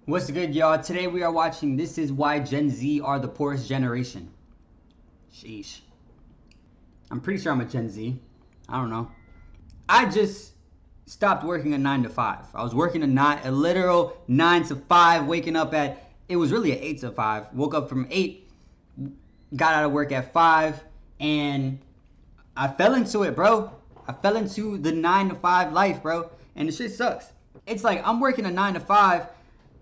What's good, y'all? Today we are watching This Is Why Gen Z Are the Poorest Generation. Sheesh. I'm pretty sure I'm a Gen Z. I don't know. I just stopped working a 9 to 5. I was working a literal 9 to 5, waking up at, it was really an 8 to 5. Woke up from 8, got out of work at 5, and I fell into it, bro. I fell into the 9 to 5 life, bro. And the shit sucks. It's like I'm working a 9 to 5.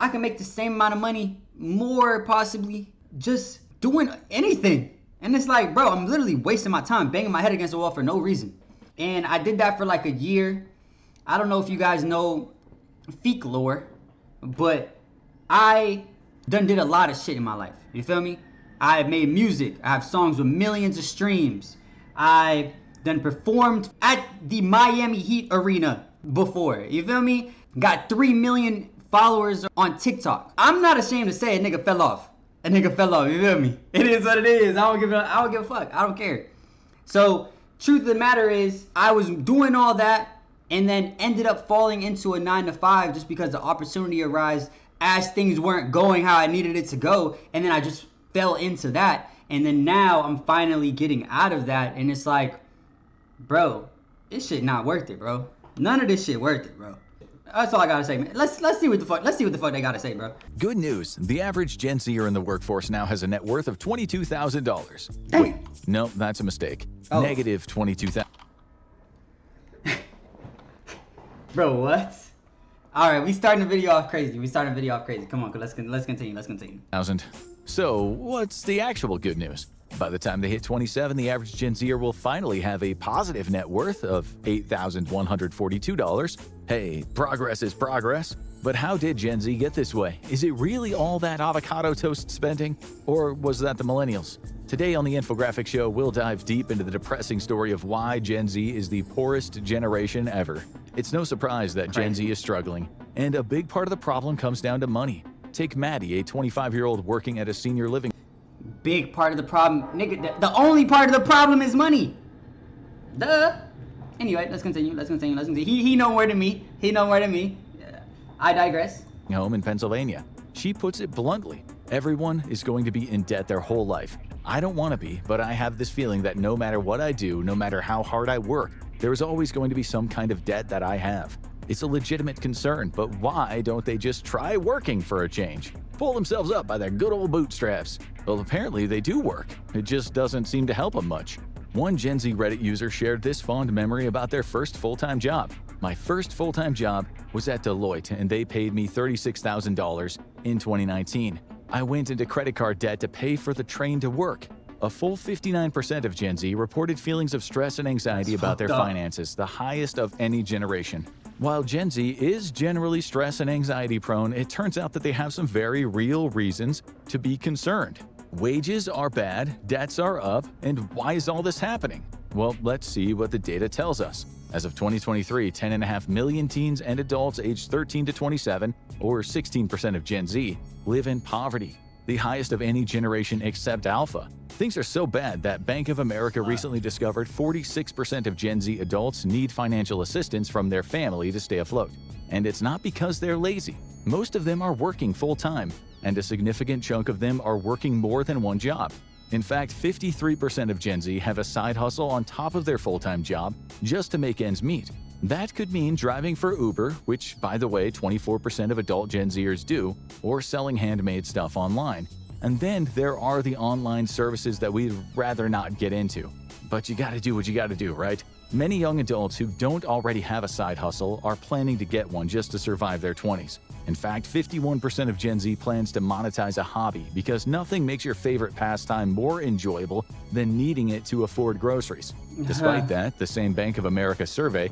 I can make the same amount of money, more possibly, just doing anything. And it's like, bro, I'm literally wasting my time, banging my head against the wall for no reason. And I did that for like a year. I don't know if you guys know Ilyfeek lore, but I did a lot of shit in my life. You feel me? I've made music. I have songs with millions of streams. I've performed at the Miami Heat arena before. You feel me? Got 3 million followers on TikTok. I'm not ashamed to say a nigga fell off. A nigga fell off, you feel me? It is what it is. I don't give a fuck. I don't care. So, truth of the matter is, I was doing all that and then ended up falling into a 9 to 5 just because the opportunity arose as things weren't going how I needed it to go. And then I just fell into that. And then now I'm finally getting out of that. And it's like, bro, this shit not worth it, bro. None of this shit worth it, bro. That's all I gotta say, man. Let's see what the fuck they gotta say, bro. Good news. The average Gen Zer in the workforce now has a net worth of $22,000. Wait, no, that's a mistake. Oh. Negative 22,000. Bro, what? All right, we starting the video off crazy. Come on, let's continue. So, what's the actual good news? By the time they hit 27, the average Gen Zer will finally have a positive net worth of $8,142. Hey, progress is progress. But how did Gen Z get this way? Is it really all that avocado toast spending? Or was that the millennials? Today on the Infographic Show, we'll dive deep into the depressing story of why Gen Z is the poorest generation ever. It's no surprise that Gen Z is struggling, and a big part of the problem comes down to money. Take Maddie, a 25-year-old working at a senior living. Big part of the problem, nigga. The only part of the problem is money. Duh. Anyway, let's continue. He know more than me. I digress. Home in Pennsylvania. She puts it bluntly. Everyone is going to be in debt their whole life. I don't want to be, but I have this feeling that no matter what I do, no matter how hard I work, there is always going to be some kind of debt that I have. It's a legitimate concern, but why don't they just try working for a change? Pull themselves up by their good old bootstraps. Well, apparently they do work. It just doesn't seem to help them much. One Gen Z Reddit user shared this fond memory about their first full-time job. My first full-time job was at Deloitte, and they paid me $36,000 in 2019. I went into credit card debt to pay for the train to work. A full 59% of Gen Z reported feelings of stress and anxiety about their finances, the highest of any generation. While Gen Z is generally stress and anxiety prone, it turns out that they have some very real reasons to be concerned. Wages are bad, debts are up, and why is all this happening? Well, let's see what the data tells us. As of 2023, 10.5 million teens and adults aged 13 to 27, or 16% of Gen Z, live in poverty, the highest of any generation except Alpha. Things are so bad that Bank of America recently discovered 46% of Gen Z adults need financial assistance from their family to stay afloat. And it's not because they're lazy. Most of them are working full-time, and a significant chunk of them are working more than one job. In fact, 53% of Gen Z have a side hustle on top of their full-time job just to make ends meet. That could mean driving for Uber, which, by the way, 24% of adult Gen Zers do, or selling handmade stuff online. And then there are the online services that we'd rather not get into. But you gotta do what you gotta do, right? Many young adults who don't already have a side hustle are planning to get one just to survive their 20s. In fact, 51% of Gen Z plans to monetize a hobby because nothing makes your favorite pastime more enjoyable than needing it to afford groceries. Despite that, the same Bank of America survey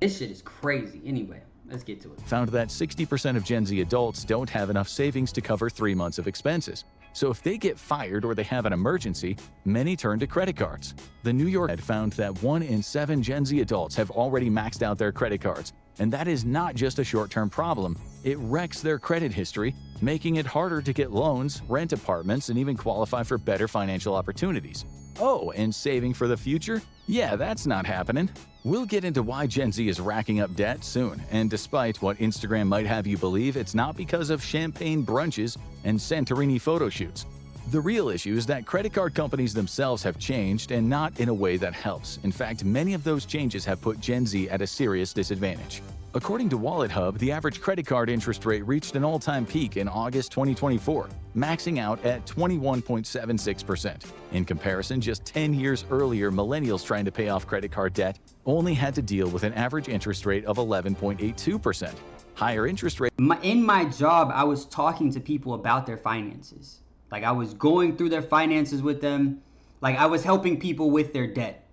This shit is crazy. Anyway, let's get to it. Found that 60% of Gen Z adults don't have enough savings to cover 3 months of expenses. So if they get fired or they have an emergency, many turn to credit cards. The New York had found that 1 in 7 Gen Z adults have already maxed out their credit cards, And that is not just a short-term problem. It wrecks their credit history, making it harder to get loans, rent apartments, and even qualify for better financial opportunities. Oh, and saving for the future? Yeah, that's not happening. We'll get into why Gen Z is racking up debt soon, and despite what Instagram might have you believe, it's not because of champagne brunches and Santorini photo shoots. The real issue is that credit card companies themselves have changed, and not in a way that helps. In fact, many of those changes have put Gen Z at a serious disadvantage. According to Wallet Hub, the average credit card interest rate reached an all-time peak in August 2024, maxing out at 21.76%. In comparison, just 10 years earlier, millennials trying to pay off credit card debt only had to deal with an average interest rate of 11.82%. Higher interest rate. In my job, I was talking to people about their finances. Like, I was going through their finances with them. Like, I was helping people with their debt,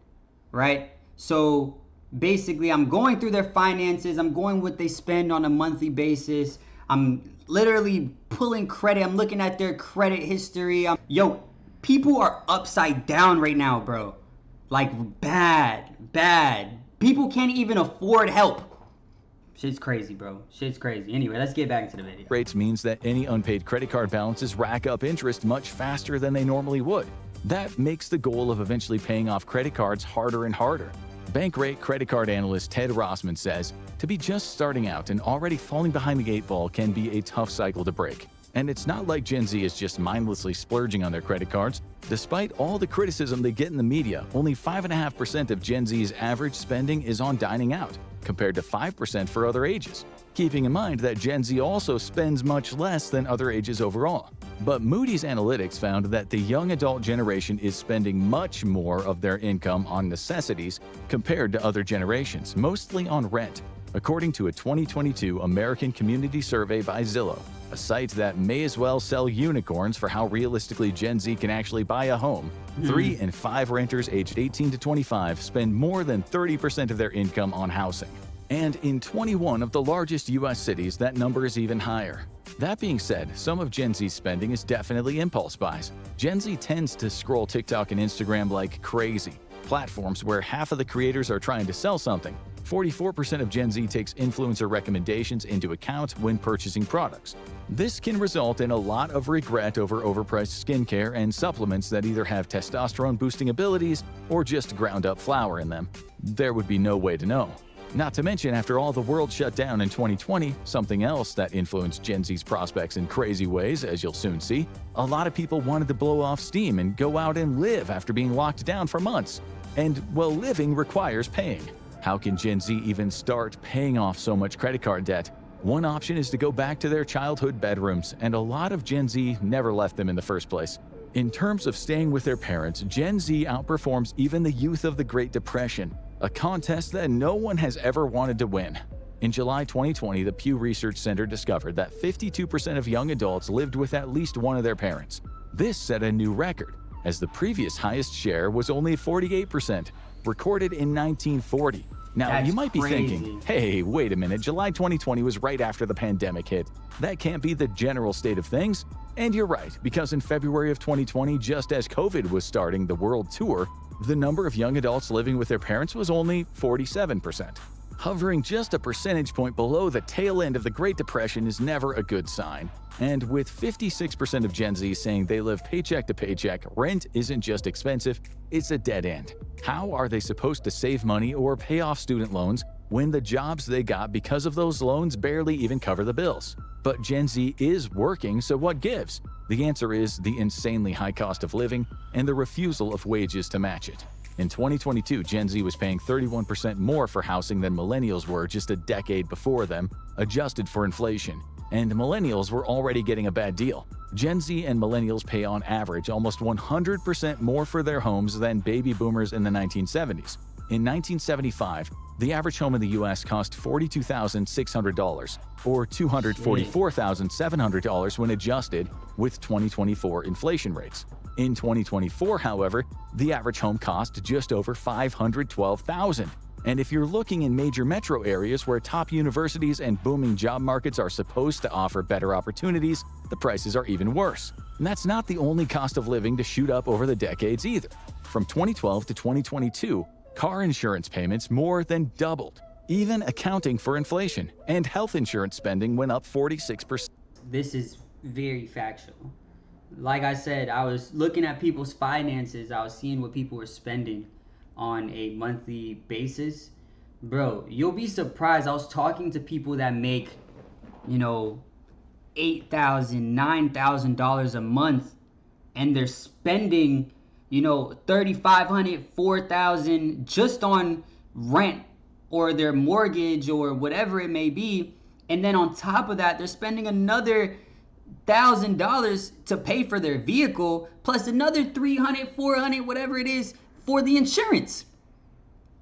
right? So basically, I'm going through their finances. I'm going what they spend on a monthly basis. I'm literally pulling credit. I'm looking at their credit history. Yo, people are upside down right now, bro. Like, bad. People can't even afford help. Shit's crazy, bro. Shit's crazy. Anyway, let's get back into the video. Rates means that any unpaid credit card balances rack up interest much faster than they normally would. That makes the goal of eventually paying off credit cards harder and harder. Bankrate credit card analyst Ted Rossman says, to be just starting out and already falling behind the 8 ball can be a tough cycle to break. And it's not like Gen Z is just mindlessly splurging on their credit cards. Despite all the criticism they get in the media, only 5.5% of Gen Z's average spending is on dining out, compared to 5% for other ages. Keeping in mind that Gen Z also spends much less than other ages overall. But Moody's Analytics found that the young adult generation is spending much more of their income on necessities compared to other generations, mostly on rent, according to a 2022 American Community Survey by Zillow, a site that may as well sell unicorns for how realistically Gen Z can actually buy a home. 3 in 5 renters aged 18 to 25 spend more than 30% of their income on housing. And in 21 of the largest US cities, that number is even higher. That being said, some of Gen Z's spending is definitely impulse buys. Gen Z tends to scroll TikTok and Instagram like crazy, platforms where half of the creators are trying to sell something. 44% of Gen Z takes influencer recommendations into account when purchasing products. This can result in a lot of regret over overpriced skincare and supplements that either have testosterone-boosting abilities or just ground-up flour in them. There would be no way to know. Not to mention, after all the world shut down in 2020, something else that influenced Gen Z's prospects in crazy ways, as you'll soon see, a lot of people wanted to blow off steam and go out and live after being locked down for months. And, well, living requires paying. How can Gen Z even start paying off so much credit card debt? One option is to go back to their childhood bedrooms, and a lot of Gen Z never left them in the first place. In terms of staying with their parents, Gen Z outperforms even the youth of the Great Depression, a contest that no one has ever wanted to win. In July 2020, the Pew Research Center discovered that 52% of young adults lived with at least one of their parents. This set a new record, as the previous highest share was only 48%, recorded in 1940. Now, That's you might be crazy. thinking, hey, wait a minute, July 2020 was right after the pandemic hit. That can't be the general state of things. And you're right, because in February of 2020, just as COVID was starting the world tour, the number of young adults living with their parents was only 47%. Hovering just a percentage point below the tail end of the Great Depression is never a good sign. And with 56% of Gen Z saying they live paycheck to paycheck, rent isn't just expensive, it's a dead end. How are they supposed to save money or pay off student loans when the jobs they got because of those loans barely even cover the bills? But Gen Z is working, so what gives? The answer is the insanely high cost of living and the refusal of wages to match it. In 2022, Gen Z was paying 31% more for housing than millennials were just a decade before them, adjusted for inflation. And millennials were already getting a bad deal. Gen Z and millennials pay on average almost 100% more for their homes than baby boomers in the 1970s. In 1975, the average home in the US cost $42,600, or $244,700 when adjusted with 2024 inflation rates. In 2024, however, the average home cost just over $512,000. And if you're looking in major metro areas where top universities and booming job markets are supposed to offer better opportunities, the prices are even worse. And that's not the only cost of living to shoot up over the decades either. From 2012 to 2022, car insurance payments more than doubled. even accounting for inflation, and health insurance spending went up 46%. This is very factual. Like I said, I was looking at people's finances. I was seeing what people were spending on a monthly basis. Bro, you'll be surprised. I was talking to people that make, $8,000, $9,000 a month, and they're spending, $3,500, $4,000 just on rent or their mortgage or whatever it may be. And then on top of that, they're spending another $1,000 to pay for their vehicle, plus another $300, $400, whatever it is, for the insurance.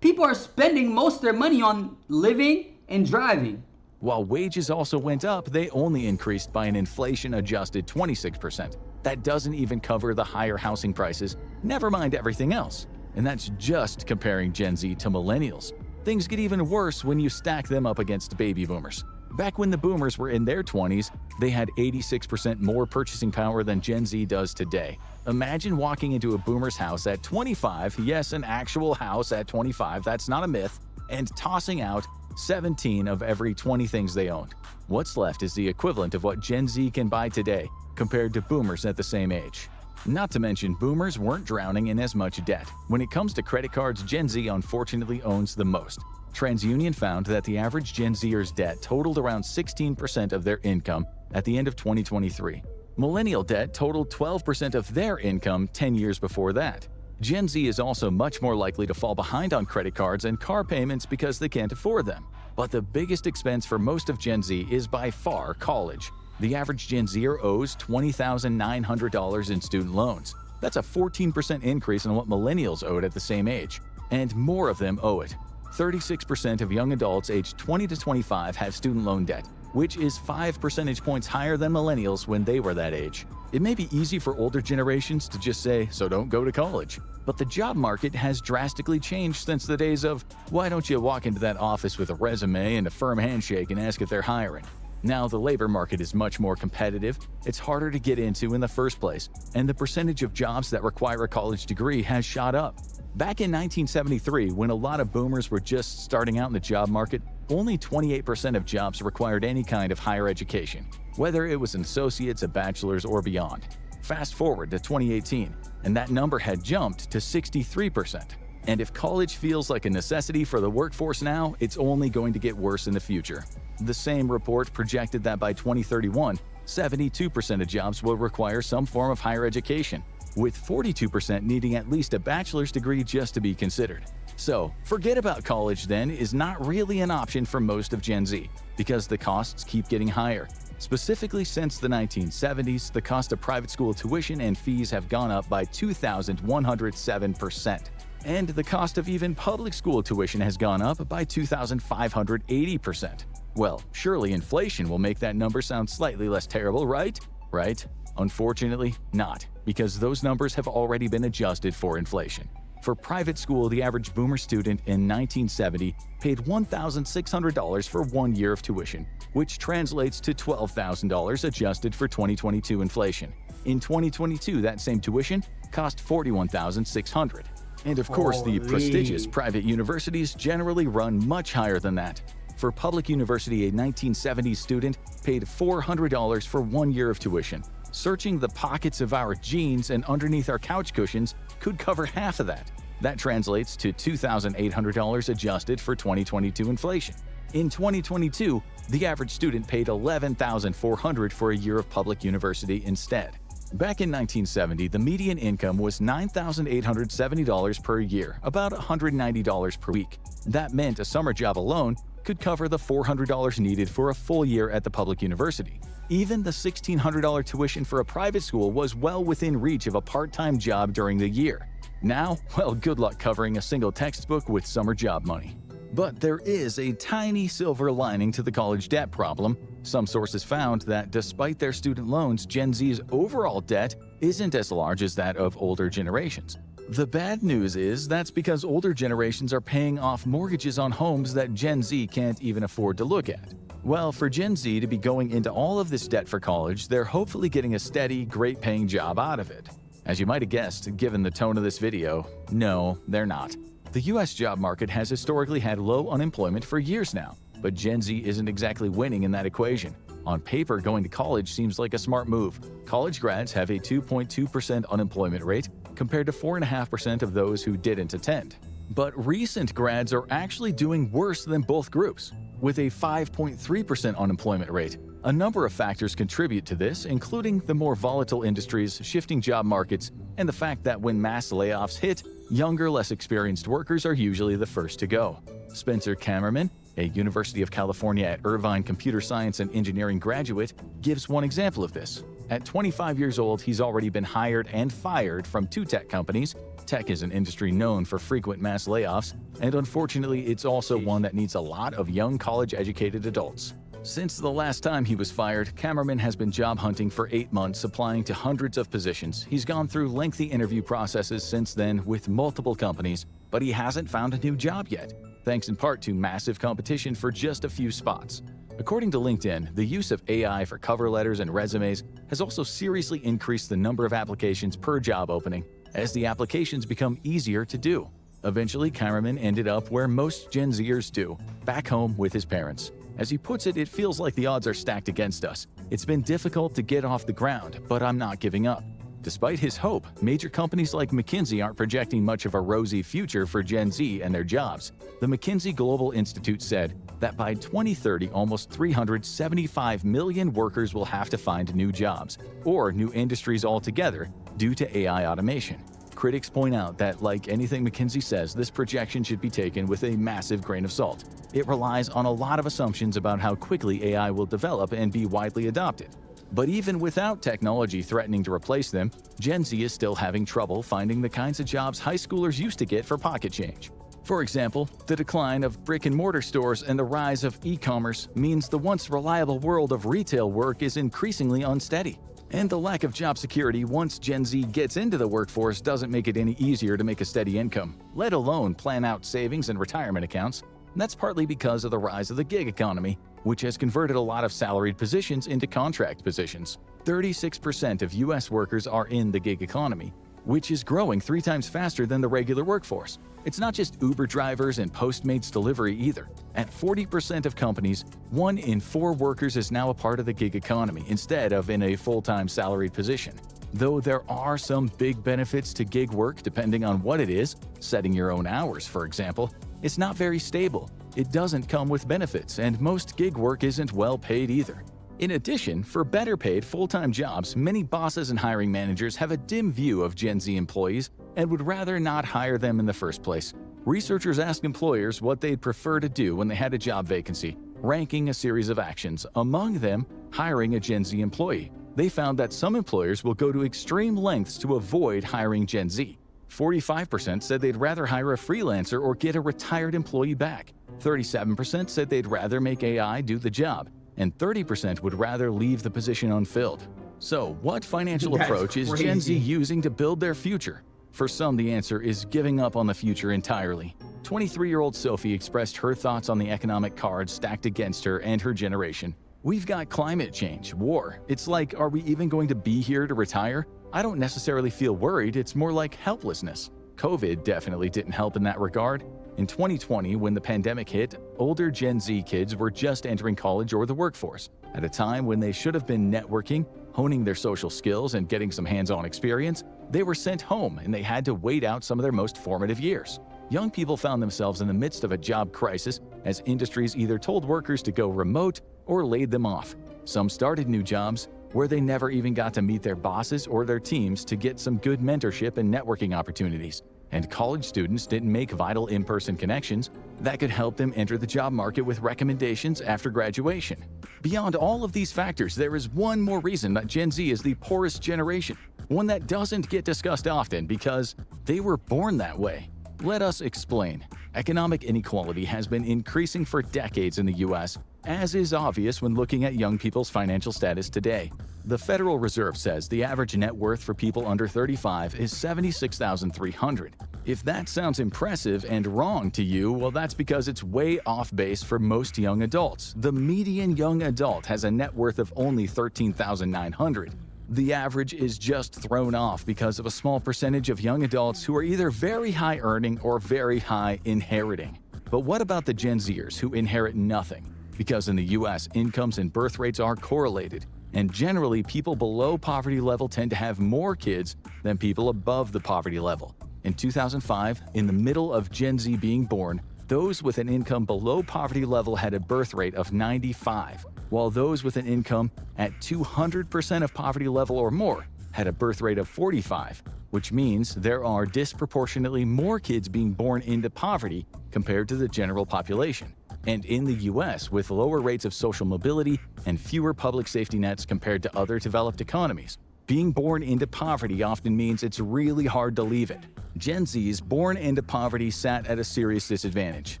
People are spending most of their money on living and driving. While wages also went up, they only increased by an inflation-adjusted 26%. That doesn't even cover the higher housing prices, never mind everything else. And that's just comparing Gen Z to millennials. Things get even worse when you stack them up against baby boomers. Back when the boomers were in their 20s, they had 86% more purchasing power than Gen Z does today. Imagine walking into a boomer's house at 25, yes, an actual house at 25, that's not a myth, and tossing out 17 of every 20 things they owned. What's left is the equivalent of what Gen Z can buy today compared to boomers at the same age. Not to mention, boomers weren't drowning in as much debt. When it comes to credit cards, Gen Z unfortunately owns the most. TransUnion found that the average Gen Zer's debt totaled around 16% of their income at the end of 2023. Millennial debt totaled 12% of their income 10 years before that. Gen Z is also much more likely to fall behind on credit cards and car payments because they can't afford them. But the biggest expense for most of Gen Z is by far college. The average Gen Zer owes $20,900 in student loans. That's a 14% increase on what millennials owed at the same age. And more of them owe it. 36% of young adults aged 20 to 25 have student loan debt, which is 5 percentage points higher than millennials when they were that age. It may be easy for older generations to just say, so don't go to college. But the job market has drastically changed since the days of, why don't you walk into that office with a resume and a firm handshake and ask if they're hiring? Now the labor market is much more competitive, it's harder to get into in the first place, and the percentage of jobs that require a college degree has shot up. Back in 1973, when a lot of boomers were just starting out in the job market, only 28% of jobs required any kind of higher education, whether it was an associate's, a bachelor's, or beyond. Fast forward to 2018, and that number had jumped to 63%. And if college feels like a necessity for the workforce now, it's only going to get worse in the future. The same report projected that by 2031, 72% of jobs will require some form of higher education, with 42% needing at least a bachelor's degree just to be considered. So, forget about college then is not really an option for most of Gen Z, because the costs keep getting higher. Specifically since the 1970s, the cost of private school tuition and fees have gone up by 2,107%. And the cost of even public school tuition has gone up by 2,580%. Well, surely inflation will make that number sound slightly less terrible, right? Right? Unfortunately, not, because those numbers have already been adjusted for inflation. For private school, the average boomer student in 1970 paid $1,600 for 1 year of tuition, which translates to $12,000 adjusted for 2022 inflation. In 2022, that same tuition cost $41,600. And of course, the prestigious private universities generally run much higher than that. For public university, a 1970s student paid $400 for 1 year of tuition. Searching the pockets of our jeans and underneath our couch cushions could cover half of that. That translates to $2,800 adjusted for 2022 inflation. In 2022, the average student paid $11,400 for a year of public university instead. Back in 1970, the median income was $9,870 per year, about $190 per week. That meant a summer job alone could cover the $400 needed for a full year at the public university. Even the $1,600 tuition for a private school was well within reach of a part-time job during the year. Now, well, good luck covering a single textbook with summer job money. But there is a tiny silver lining to the college debt problem. Some sources found that despite their student loans, Gen Z's overall debt isn't as large as that of older generations. The bad news is that's because older generations are paying off mortgages on homes that Gen Z can't even afford to look at. Well, for Gen Z to be going into all of this debt for college, they're hopefully getting a steady, great-paying job out of it. As you might have guessed, given the tone of this video, no, they're not. The US job market has historically had low unemployment for years now, but Gen Z isn't exactly winning in that equation. On paper, going to college seems like a smart move. College grads have a 2.2% unemployment rate compared to 4.5% of those who didn't attend. But recent grads are actually doing worse than both groups, with a 5.3% unemployment rate. A number of factors contribute to this, including the more volatile industries, shifting job markets, and the fact that when mass layoffs hit, younger, less experienced workers are usually the first to go. Spencer Kammerman, a University of California at Irvine computer science and engineering graduate, gives one example of this. At 25 years old, he's already been hired and fired from 2 tech companies. Tech is an industry known for frequent mass layoffs, and unfortunately, it's also one that needs a lot of young college-educated adults. Since the last time he was fired, Kammerman has been job hunting for 8 months, applying to hundreds of positions. He's gone through lengthy interview processes since then with multiple companies, but he hasn't found a new job yet, thanks in part to massive competition for just a few spots. According to LinkedIn, the use of AI for cover letters and resumes has also seriously increased the number of applications per job opening, as the applications become easier to do. Eventually, Kammerman ended up where most Gen Zers do, back home with his parents. As he puts it, it feels like the odds are stacked against us. It's been difficult to get off the ground, but I'm not giving up. Despite his hope, major companies like McKinsey aren't projecting much of a rosy future for Gen Z and their jobs. The McKinsey Global Institute said that by 2030, almost 375 million workers will have to find new jobs, or new industries altogether, due to AI automation. Critics point out that, like anything McKinsey says, this projection should be taken with a massive grain of salt. It relies on a lot of assumptions about how quickly AI will develop and be widely adopted. But even without technology threatening to replace them, Gen Z is still having trouble finding the kinds of jobs high schoolers used to get for pocket change. For example, the decline of brick-and-mortar stores and the rise of e-commerce means the once reliable world of retail work is increasingly unsteady. And the lack of job security once Gen Z gets into the workforce doesn't make it any easier to make a steady income, let alone plan out savings and retirement accounts. And that's partly because of the rise of the gig economy, which has converted a lot of salaried positions into contract positions. 36% of US workers are in the gig economy, which is growing 3 times faster than the regular workforce. It's not just Uber drivers and Postmates delivery either. At 40% of companies, 1 in 4 workers is now a part of the gig economy instead of in a full-time salaried position. Though there are some big benefits to gig work depending on what it is, setting your own hours, for example, it's not very stable. It doesn't come with benefits, and most gig work isn't well paid either. In addition, for better paid full-time jobs, many bosses and hiring managers have a dim view of Gen Z employees and would rather not hire them in the first place. Researchers asked employers what they'd prefer to do when they had a job vacancy, ranking a series of actions, among them hiring a Gen Z employee. They found that some employers will go to extreme lengths to avoid hiring Gen Z. 45% said they'd rather hire a freelancer or get a retired employee back. 37% said they'd rather make AI do the job, and 30% would rather leave the position unfilled. So, what financial approach is Gen Z using to build their future? For some, the answer is giving up on the future entirely. 23-year-old Sophie expressed her thoughts on the economic cards stacked against her and her generation. We've got climate change, war. It's like, are we even going to be here to retire? I don't necessarily feel worried, it's more like helplessness. COVID definitely didn't help in that regard. In 2020, when the pandemic hit, older Gen Z kids were just entering college or the workforce. At a time when they should have been networking, honing their social skills, and getting some hands-on experience, they were sent home and they had to wait out some of their most formative years. Young people found themselves in the midst of a job crisis as industries either told workers to go remote or laid them off. Some started new jobs where they never even got to meet their bosses or their teams to get some good mentorship and networking opportunities. And college students didn't make vital in-person connections that could help them enter the job market with recommendations after graduation. Beyond all of these factors, there is one more reason that Gen Z is the poorest generation, one that doesn't get discussed often because they were born that way. Let us explain. Economic inequality has been increasing for decades in the US, as is obvious when looking at young people's financial status today. The Federal Reserve says the average net worth for people under 35 is $76,300. If that sounds impressive and wrong to you, well, that's because it's way off base for most young adults. The median young adult has a net worth of only $13,900. The average is just thrown off because of a small percentage of young adults who are either very high earning or very high inheriting. But what about the Gen Zers who inherit nothing? Because in the US, incomes and birth rates are correlated, and generally people below poverty level tend to have more kids than people above the poverty level. In 2005, in the middle of Gen Z being born, those with an income below poverty level had a birth rate of 95, while those with an income at 200% of poverty level or more had a birth rate of 45, which means there are disproportionately more kids being born into poverty compared to the general population. And in the US, with lower rates of social mobility and fewer public safety nets compared to other developed economies, being born into poverty often means it's really hard to leave it. Gen Zs born into poverty sat at a serious disadvantage.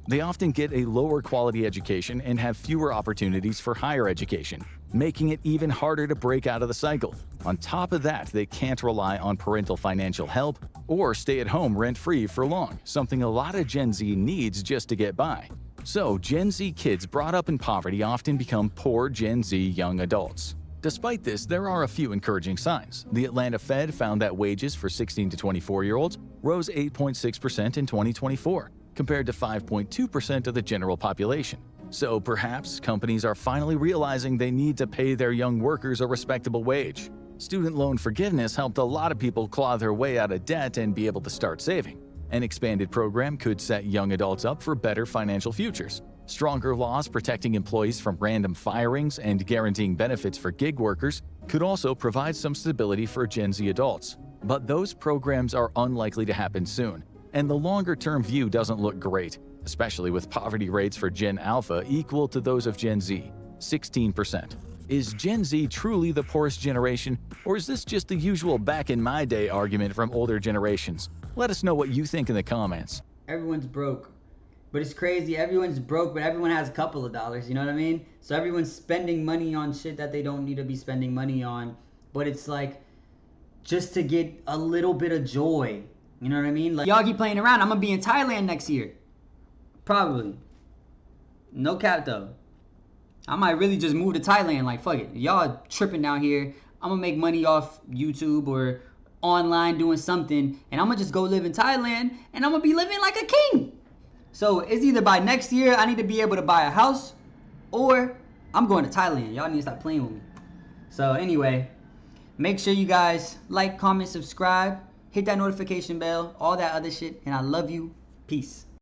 They often get a lower quality education and have fewer opportunities for higher education, making it even harder to break out of the cycle. On top of that, they can't rely on parental financial help or stay at home rent-free for long, something a lot of Gen Z needs just to get by. So, Gen Z kids brought up in poverty often become poor Gen Z young adults. Despite this, there are a few encouraging signs. The Atlanta Fed found that wages for 16 to 24-year-olds rose 8.6% in 2024, compared to 5.2% of the general population. So perhaps companies are finally realizing they need to pay their young workers a respectable wage. Student loan forgiveness helped a lot of people claw their way out of debt and be able to start saving. An expanded program could set young adults up for better financial futures. Stronger laws protecting employees from random firings and guaranteeing benefits for gig workers could also provide some stability for Gen Z adults. But those programs are unlikely to happen soon, and the longer-term view doesn't look great, especially with poverty rates for Gen Alpha equal to those of Gen Z, 16%. Is Gen Z truly the poorest generation, or is this just the usual back-in-my-day argument from older generations? Let us know what you think in the comments. Everyone's broke. But it's crazy, everyone's broke, but everyone has a couple of dollars, you know what I mean? So everyone's spending money on shit that they don't need to be spending money on. But it's like, just to get a little bit of joy, you know what I mean? Like, y'all keep playing around, I'm gonna be in Thailand next year. Probably. No cap though. I might really just move to Thailand, like fuck it. Y'all tripping down here, I'm gonna make money off YouTube or online doing something, and I'm gonna just go live in Thailand, and I'm gonna be living like a king. So it's either by next year I need to be able to buy a house, or I'm going to Thailand. Y'all need to stop playing with me. So anyway, make sure you guys like, comment, subscribe, hit that notification bell, all that other shit, and I love you. Peace.